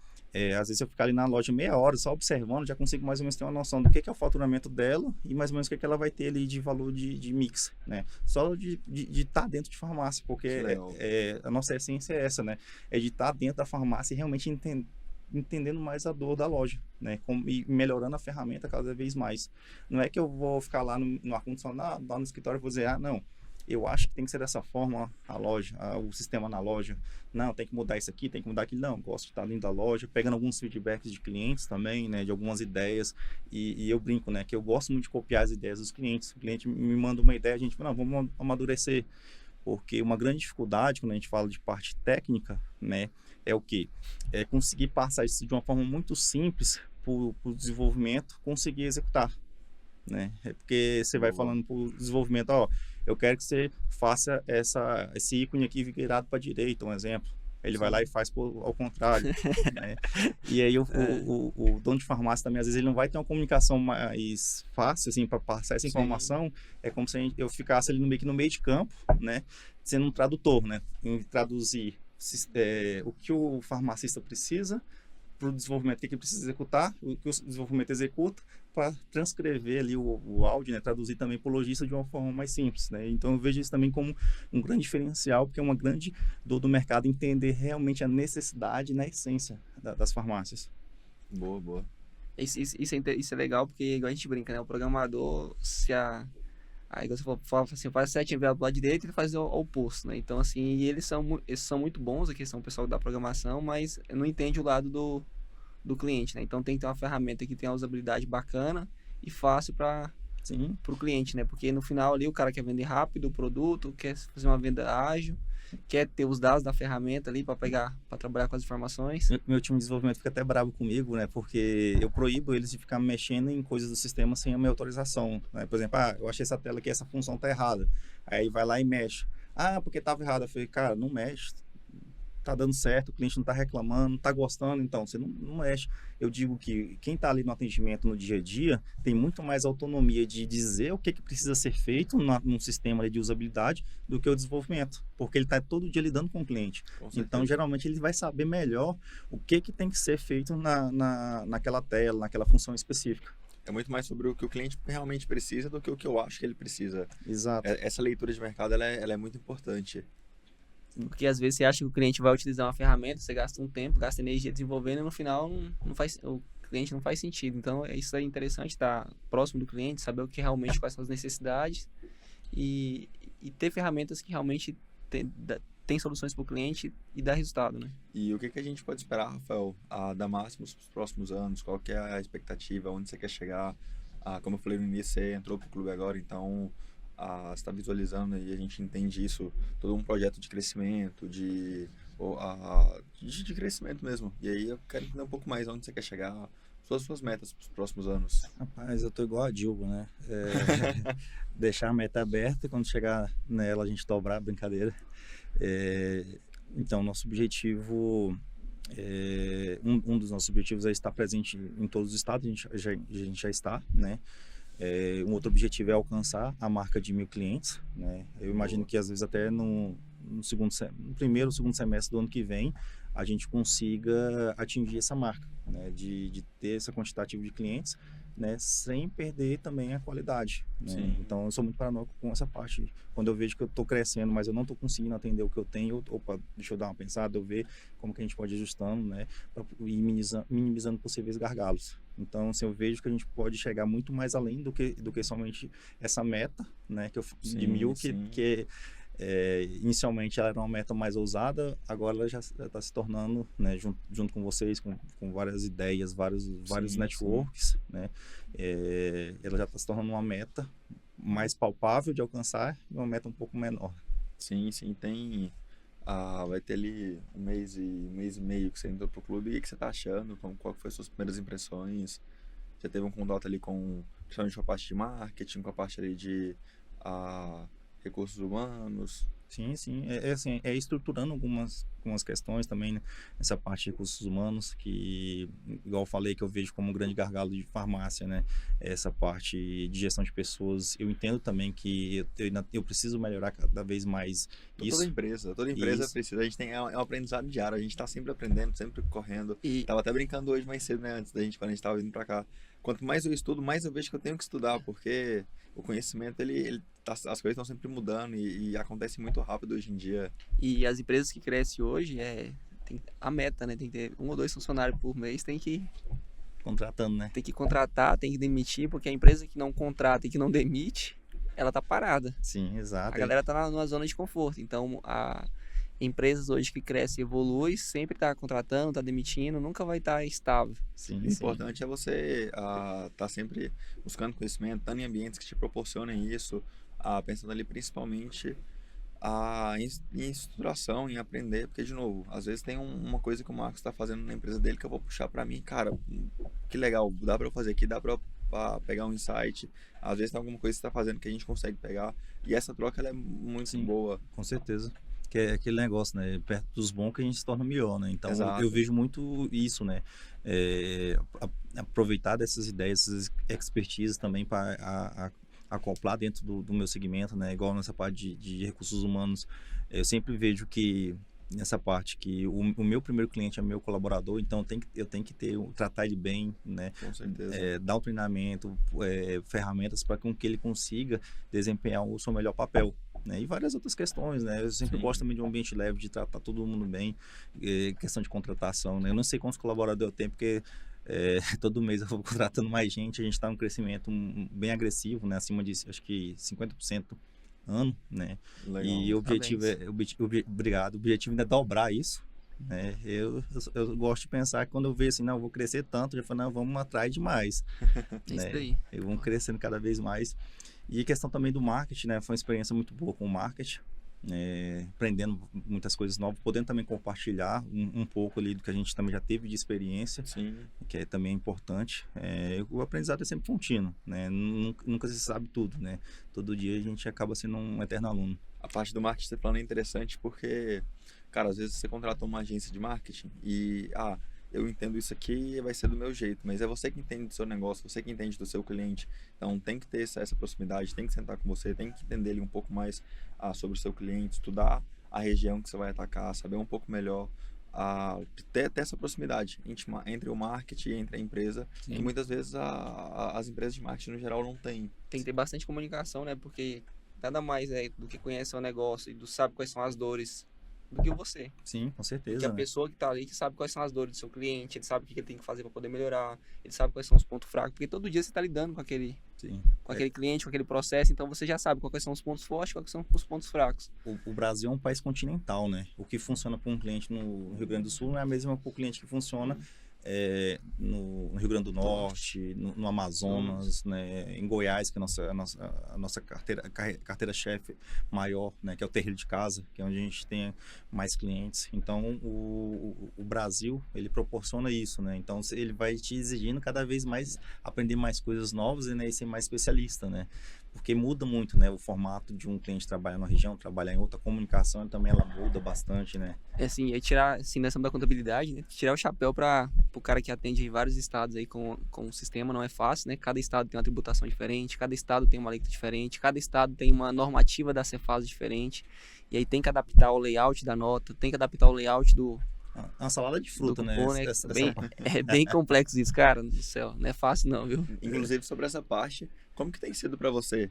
às vezes eu ficar ali na loja meia hora só observando, já consigo mais ou menos ter uma noção do que é o faturamento dela e mais ou menos o que ela vai ter ali de valor de mix, né? Só de estar dentro de farmácia, porque Que legal. a nossa essência é essa, né? É de estar dentro da farmácia e realmente entendendo mais a dor da loja, né? E melhorando a ferramenta cada vez mais. Não é que eu vou ficar lá no ar-condicionado, lá no escritório e vou dizer, não, eu acho que tem que ser dessa forma a loja, o sistema na loja. Não, tem que mudar isso aqui, tem que mudar aquilo. Não, gosto de estar dentro da loja, pegando alguns feedbacks de clientes também, né, de algumas ideias. E eu brinco, né, que eu gosto muito de copiar as ideias dos clientes. O cliente me manda uma ideia, a gente fala, não, vamos amadurecer. Porque uma grande dificuldade, quando a gente fala de parte técnica, né, é o quê? É conseguir passar isso de uma forma muito simples para o desenvolvimento conseguir executar, né? É porque você vai Boa. falando para o desenvolvimento, ó, eu quero que você faça esse ícone aqui virado para a direita, um exemplo. Ele vai lá e Sim. faz ao contrário, né? E aí o dono de farmácia também, às vezes, ele não vai ter uma comunicação mais fácil, assim, para passar essa Sim. informação. É como se eu ficasse ali no meio de campo, né? Sendo um tradutor, né? Em traduzir o que o farmacista precisa para o desenvolvimento, o que ele precisa executar, o que o desenvolvimento executa, para transcrever ali o áudio, né, traduzir também para o lojista de uma forma mais simples, né? Então eu vejo isso também como um grande diferencial, porque é uma grande dor do mercado entender realmente a necessidade na essência das farmácias. Boa, boa. Isso é legal, porque igual a gente brinca, né? O programador, se a. Aí você fala assim, faz 7 enviado pro lado direito, ele faz o oposto, né? Então, assim, e eles são muito bons aqui, são o pessoal da programação, mas não entende o lado do cliente, né? Então tem que ter uma ferramenta que tenha uma usabilidade bacana e fácil para Sim. o cliente, né? Porque no final ali o cara quer vender rápido o produto, quer fazer uma venda ágil, quer ter os dados da ferramenta ali para pegar, para trabalhar com as informações. Meu time de desenvolvimento fica até bravo comigo, né? Porque eu proíbo eles de ficar mexendo em coisas do sistema sem a minha autorização, né? Por exemplo, eu achei essa tela aqui, essa função tá errada. Aí vai lá e mexe. Ah, porque tava errado. Eu falei, cara, não mexe, tá dando certo, o cliente não tá reclamando, não tá gostando, então você não mexe. Eu digo que quem tá ali no atendimento no dia a dia tem muito mais autonomia de dizer o que precisa ser feito num sistema ali de usabilidade do que o desenvolvimento, porque ele tá todo dia lidando com o cliente. Com Então, certeza. geralmente, ele vai saber melhor o que tem que ser feito naquela tela, naquela função específica. É muito mais sobre o que o cliente realmente precisa do que o que eu acho que ele precisa. Exato. Essa leitura de mercado, ela é muito importante. Porque às vezes você acha que o cliente vai utilizar uma ferramenta, você gasta um tempo, gasta energia desenvolvendo e no final não faz, o cliente não faz sentido. Então, isso é interessante estar próximo do cliente, saber o que realmente quais são as necessidades e, e ter ferramentas que realmente tem soluções para o cliente e dá resultado, né? E o que que a gente pode esperar, Rafael, da Máximos para os próximos anos? Qual que é a expectativa? Onde você quer chegar? Como eu falei no início, você entrou para o clube agora, então você está visualizando e a gente entende isso, todo um projeto de crescimento, de crescimento mesmo. E aí eu quero entender um pouco mais onde você quer chegar, suas metas para os próximos anos. Rapaz, eu tô igual a Dilma, né? Deixar a meta aberta e quando chegar nela a gente dobrar, brincadeira. É, então, nosso objetivo, um dos nossos objetivos é estar presente em todos os estados, a gente já está, né? Um outro objetivo é alcançar a marca de 1.000 clientes, né? Eu imagino Boa. que às vezes até no primeiro ou segundo semestre do ano que vem a gente consiga atingir essa marca, né? De ter essa quantitativa de clientes, né? Sem perder também a qualidade, né? Sim. Então eu sou muito paranoico com essa parte. Quando eu vejo que eu estou crescendo, mas eu não estou conseguindo atender o que eu tenho, opa, deixa eu dar uma pensada, eu ver como que a gente pode ir ajustando, né? Para ir minimizando possíveis gargalos. Então, assim, eu vejo que a gente pode chegar muito mais além do que somente essa meta, né, de Sim, 1.000, sim. inicialmente ela era uma meta mais ousada, agora ela já está se tornando, né, junto com vocês, com várias ideias, vários Sim, sim. networks, né, ela já está se tornando uma meta mais palpável de alcançar e uma meta um pouco menor. Sim, sim, tem. vai ter ali um mês e meio que você entrou pro clube. E o que você tá achando? Qual que foi as suas primeiras impressões? Já teve um contato ali principalmente com a parte de marketing, com a parte ali de recursos humanos? Sim, sim. Assim, estruturando algumas questões também, né? Essa parte de recursos humanos, que, igual eu falei, que eu vejo como um grande gargalo de farmácia, né? Essa parte de gestão de pessoas. Eu entendo também que eu preciso melhorar cada vez mais Toda isso. empresa Isso. precisa. A gente é um aprendizado diário. A gente tá sempre aprendendo, sempre correndo. E, Tava até brincando hoje mais cedo, né? Antes da gente, quando a gente tava vindo pra cá. Quanto mais eu estudo, mais eu vejo que eu tenho que estudar, porque o conhecimento, as coisas estão sempre mudando e acontece muito rápido hoje em dia. e as empresas que crescem hoje, tem a meta, né? Tem que ter 1 ou 2 funcionários por mês, Contratando, né? tem que contratar, tem que demitir, porque a empresa que não contrata e que não demite, ela tá parada. Sim, A exato. galera tá numa zona de conforto. Então, empresas hoje que crescem e evoluem, sempre tá contratando, tá demitindo, nunca vai estar estável. Sim, O sim. importante é você estar sempre buscando conhecimento, estando em ambientes que te proporcionem isso, pensando ali principalmente em estruturação, em aprender, porque, de novo, às vezes tem uma coisa que o Marcos está fazendo na empresa dele que eu vou puxar para mim, cara, que legal, dá para eu fazer aqui, dá para pegar um insight, às vezes tem alguma coisa que você está fazendo que a gente consegue pegar, e essa troca ela é muito Sim. boa. Com certeza. Que é aquele negócio, né? Perto dos bons que a gente se torna melhor, né? Então, Exato. eu vejo muito isso, né? Aproveitar dessas ideias, essas expertises também para acoplar dentro do meu segmento, né? Igual nessa parte de recursos humanos, eu sempre vejo que nessa parte que o meu primeiro cliente é meu colaborador, então eu tenho que tratar ele bem, né? Com certeza. Dar o treinamento, ferramentas para que ele consiga desempenhar o seu melhor papel. Né? E várias outras questões, né? Eu sempre Sim. gosto também de um ambiente leve, de tratar todo mundo bem, questão de contratação, né? Eu não sei quantos colaboradores eu tenho, porque todo mês eu vou contratando mais gente, a gente está num crescimento bem agressivo, né? Acima de, acho que 50% ano, né? Legal. E o objetivo obrigado, o objetivo ainda é dobrar isso, né? Eu gosto de pensar que quando eu vejo assim, não, eu vou crescer tanto, eu já falo, não, vamos atrás de mais. É Né? isso aí. E vamos crescendo cada vez mais. E a questão também do marketing, né? Foi uma experiência muito boa com o marketing, aprendendo muitas coisas novas, podendo também compartilhar um pouco ali do que a gente também já teve de experiência, Sim. que também é importante. O aprendizado é sempre contínuo, né? Nunca se sabe tudo, né? Todo dia a gente acaba sendo um eterno aluno. A parte do marketing que você falando é interessante porque, cara, às vezes você contrata uma agência de marketing e, eu entendo isso aqui e vai ser do meu jeito, mas é você que entende do seu negócio, você que entende do seu cliente, então tem que ter essa proximidade, tem que sentar com você, tem que entender ele um pouco mais sobre o seu cliente, estudar a região que você vai atacar, saber um pouco melhor, ter essa proximidade íntima entre o marketing e entre a empresa, Sim. que muitas vezes as empresas de marketing no geral não têm. Tem que ter bastante comunicação, né? Porque nada mais do que conhecer o negócio e sabe quais são as dores do que você. Sim, com certeza. Porque a né? pessoa que tá ali que sabe quais são as dores do seu cliente, ele sabe o que ele tem que fazer para poder melhorar, ele sabe quais são os pontos fracos, porque todo dia você tá lidando com aquele Sim. aquele cliente, com aquele processo, então você já sabe quais são os pontos fortes, quais são os pontos fracos. O Brasil é um país continental, né? O que funciona para um cliente no Rio Grande do Sul não é a mesma para o cliente que funciona no Rio Grande do Norte, no Amazonas, né? Em Goiás, que é a nossa carteira-chefe maior, né? Que é o terreiro de casa, que é onde a gente tem mais clientes. Então, o Brasil, ele proporciona isso, né? Então, ele vai te exigindo cada vez mais aprender mais coisas novas, né? E ser mais especialista, né? Porque muda muito, né? O formato de um cliente trabalhar na região, trabalhar em outra comunicação, também ela muda bastante, né? Assim, tirar, assim, nessa da contabilidade, né? Tirar o chapéu para o cara que atende em vários estados aí com o sistema não é fácil, né? Cada estado tem uma tributação diferente, cada estado tem uma alíquota diferente, cada estado tem uma normativa da Cefaz diferente, e aí tem que adaptar o layout da nota, tem que adaptar o layout do Uma salada de fruta, né? cupom, né? É bem complexo isso, cara do céu, não é fácil não, viu? Inclusive sobre essa parte, como que tem sido para você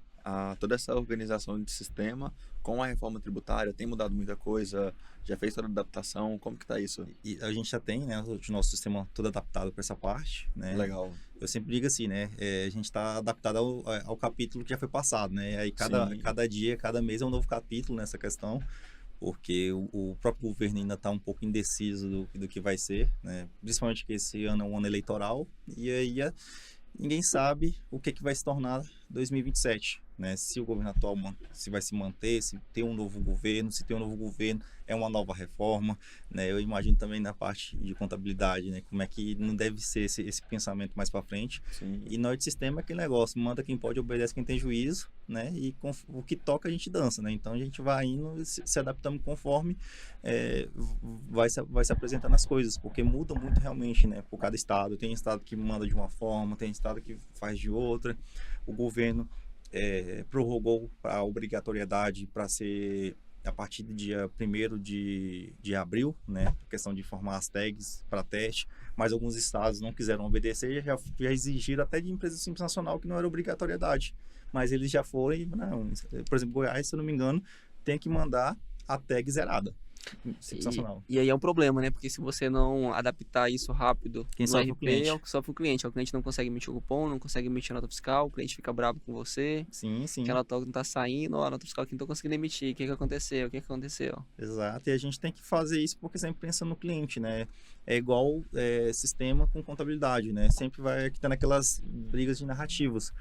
toda essa organização de sistema com a reforma tributária? Tem mudado muita coisa? Já fez toda a adaptação? Como que tá isso? E a gente já tem, né, o nosso sistema todo adaptado para essa parte, né? Legal. Eu sempre digo assim, né? A gente está adaptado ao capítulo que já foi passado, né? Aí Sim. cada dia, cada mês é um novo capítulo nessa questão, porque o próprio governo ainda está um pouco indeciso do que vai ser, né? Principalmente que esse ano é um ano eleitoral e aí ninguém sabe o que vai se tornar 2027, né? Se o governo atual se vai se manter, se tem um novo governo, se tem um novo governo, é uma nova reforma, né? Eu imagino também na parte de contabilidade, né? Como é que não deve ser esse pensamento mais para frente. Sim. E no sistema é aquele negócio, manda quem pode, obedece quem tem juízo, né? E o que toca a gente dança, né? Então a gente vai indo, se adaptando conforme vai se apresentando as coisas, porque muda muito realmente, né? Por cada estado. Tem estado que manda de uma forma, tem estado que faz de outra. O governo prorrogou a obrigatoriedade para ser a partir do dia 1º de abril, né? Questão de formar as tags para teste, mas alguns estados não quiseram obedecer, já exigiram até de empresa simples nacional que não era obrigatoriedade, mas eles já foram, não. Por exemplo, Goiás, se eu não me engano, tem que mandar a tag zerada. Sensacional. E aí é um problema, né? Porque se você não adaptar isso rápido Quem no sofre o RP, cliente. é o que sofre o cliente. O cliente não consegue emitir o cupom, não consegue emitir a nota fiscal, o cliente fica bravo com você. Sim, sim. Que a nota não tá saindo, a nota fiscal aqui não tô conseguindo emitir. O que aconteceu? O que aconteceu? Exato, e a gente tem que fazer isso porque sempre pensa no cliente, né? É igual sistema com contabilidade, né? Sempre vai tendo aquelas brigas de narrativas.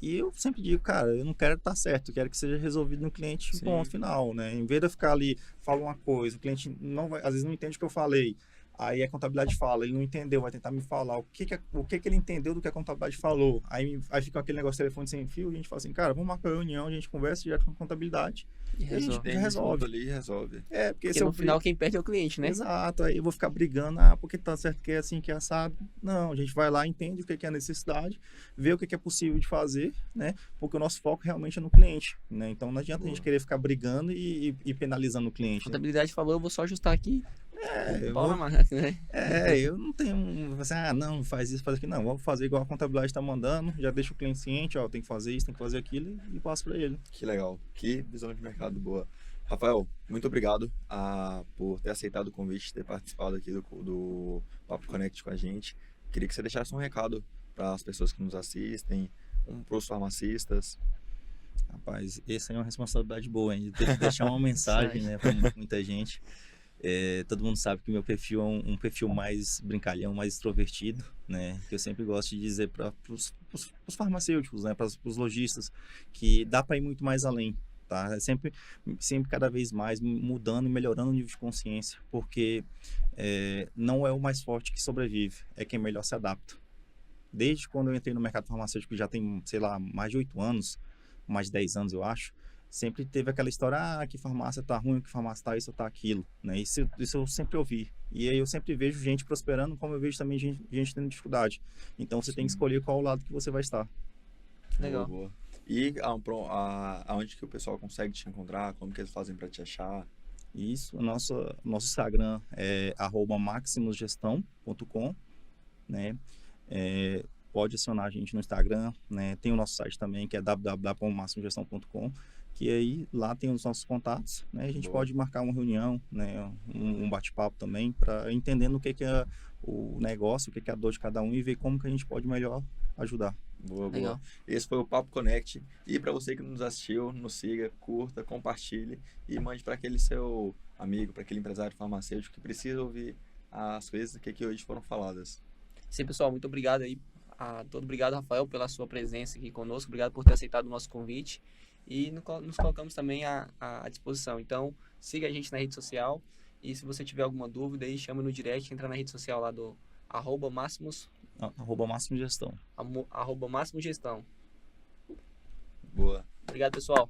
E eu sempre digo, cara, eu não quero estar certo, eu quero que seja resolvido no cliente, Sim. ponto final, né? Em vez de eu ficar ali, falo uma coisa, o cliente não vai, às vezes não entende o que eu falei. Aí a contabilidade fala, ele não entendeu, vai tentar me falar o que ele entendeu do que a contabilidade falou. Aí fica aquele negócio de telefone sem fio, e a gente fala assim, cara, vamos marcar uma reunião, a gente conversa direto com a contabilidade. E E a gente resolve. Tem resolve. ali e resolve. Porque Porque se no eu final quem perde é o cliente, né? Exato, aí eu vou ficar brigando, porque tá certo que é assim, que é assado. Não, a gente vai lá, entende o que é a necessidade, vê o que é possível de fazer, né? Porque o nosso foco realmente é no cliente, né? Então não adianta a gente querer ficar brigando e penalizando o A cliente. Né? contabilidade falou, eu vou só ajustar aqui. Eu Pau na vou- máquina, né? eu não tenho assim, não, faz isso, faz aquilo. Não, vamos fazer igual a contabilidade está mandando, já deixa o cliente ciente, ó, tem que fazer isso, tem que fazer aquilo e passa para ele. Que legal. Que visão de mercado boa. Rafael, muito obrigado por ter aceitado o convite, ter participado aqui do Papo Connect com a gente. Queria que você deixasse um recado para as pessoas que nos assistem, para os farmacistas. Rapaz, essa é uma responsabilidade boa, hein? De ter que deixar uma mensagem, né, para muita gente. Todo mundo sabe que meu perfil é um perfil mais brincalhão, mais extrovertido, né? Que eu sempre gosto de dizer para os farmacêuticos, né? Para os lojistas, que dá para ir muito mais além, tá? Sempre cada vez mais mudando e melhorando o nível de consciência, porque não é o mais forte que sobrevive, é quem melhor se adapta. Desde quando eu entrei no mercado farmacêutico, já tem, sei lá, mais de 8 anos, mais de 10 anos, eu acho. Sempre teve aquela história, que farmácia tá ruim, que farmácia tá isso ou tá aquilo, né? Isso eu sempre ouvi. E aí eu sempre vejo gente prosperando, como eu vejo também gente tendo dificuldade. Então você tem que escolher qual lado que você vai estar. Legal. Boa, boa. E aonde que o pessoal consegue te encontrar? Como que eles fazem para te achar? Isso, o nosso Instagram é @maximusgestão.com, né? Pode acionar a gente no Instagram, né? Tem o nosso site também, que é www.maximusgestão.com, que aí lá tem os nossos contatos, né? A gente Boa. pode marcar uma reunião, né? Um bate-papo também, para entendendo o que é o negócio, o que é a dor de cada um e ver como que a gente pode melhor ajudar. Boa, Legal. boa. Esse foi o Papo Connect. E para você que nos assistiu, nos siga, curta, compartilhe e mande para aquele seu amigo, para aquele empresário farmacêutico que precisa ouvir as coisas que aqui hoje foram faladas. Sim, pessoal, muito obrigado aí. Obrigado, Rafael, pela sua presença aqui conosco. Obrigado por ter aceitado o nosso convite. E nos colocamos também à disposição. Então, siga a gente na rede social. E se você tiver alguma dúvida aí, chama no direct, entra na rede social lá do @Máximos, @Máximos Gestão. @Máximos Gestão. Boa. Obrigado, pessoal.